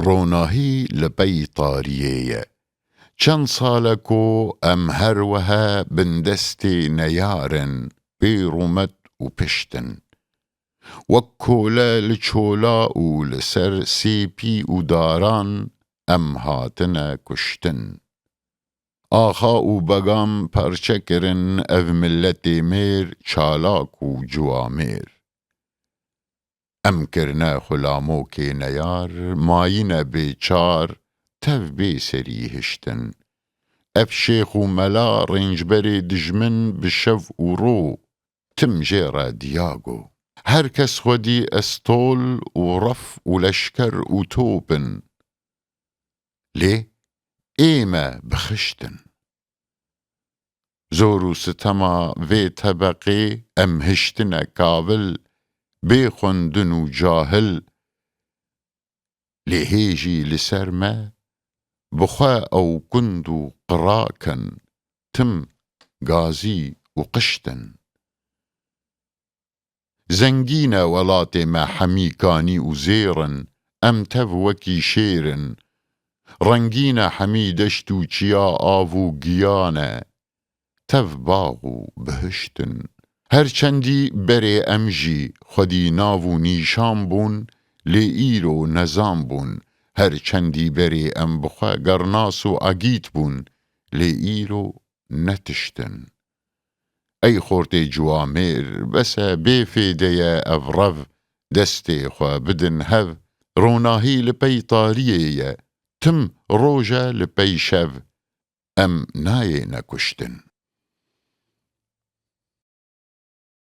ڕۆناهی لە پەی تاریەیە چەند ساڵەکۆ ئەم هەروەها بندەستێ نەیارن بێڕوومەت و پشتن وەک کۆلە لە چۆلا و لەسەر سێپی و داران ئەم هاتنە کوشتن ئاخا و بەگام پەرچەکردن ئەڤ ملەتێ مێر چالاک و جوامێر ئەم کردنە خولامۆکێ نەیار مایینە بێچار تەڤ بێ سەری هشتن ئەف شێخ و مەلا ڕێنجبەرێ دژمن بشەڤ و ڕۆ تم ژێرە دیاگۆ هەر کەس خودی ئەستۆڵ و ڕەف و لەشکەر و تۆپن لێ ئێمە بخشتن زۆر و ستەما vê تەبەقێ ئەم هشتنە کاول بێ خوێندن و جاهل لێ هێژی لەسەر مە بخوا ئەو کوند و قڕاکن تم گازی و قشتن زەنگینە وەڵاتێ مە حەمیکانی و زێڕن ئەم تەڤ وەکی شێرن ڕەنگینە حەمی دەشت و چیا ئاو و گیانە تەڤ باغ و بهشتن هەرچەندی بەرێ ئەمژی خودی ناو و نیشان بوون لێ ئیرۆ نەزان بوون هەرچەندی بەرێ ئەم بخوا گەڕناس و ئەگیت بوون لێ ئیرۆ نەتشتن ئەی خۆرتێ جوامێر بەسە بێ فێدەیە ئەڤ ڕەڤ دەستێ خوا بدن هەڤ ڕۆناهی لە پەی تاریەیە تم ڕۆژە لە پەی شەڤ ئەم نایێنە کوشتن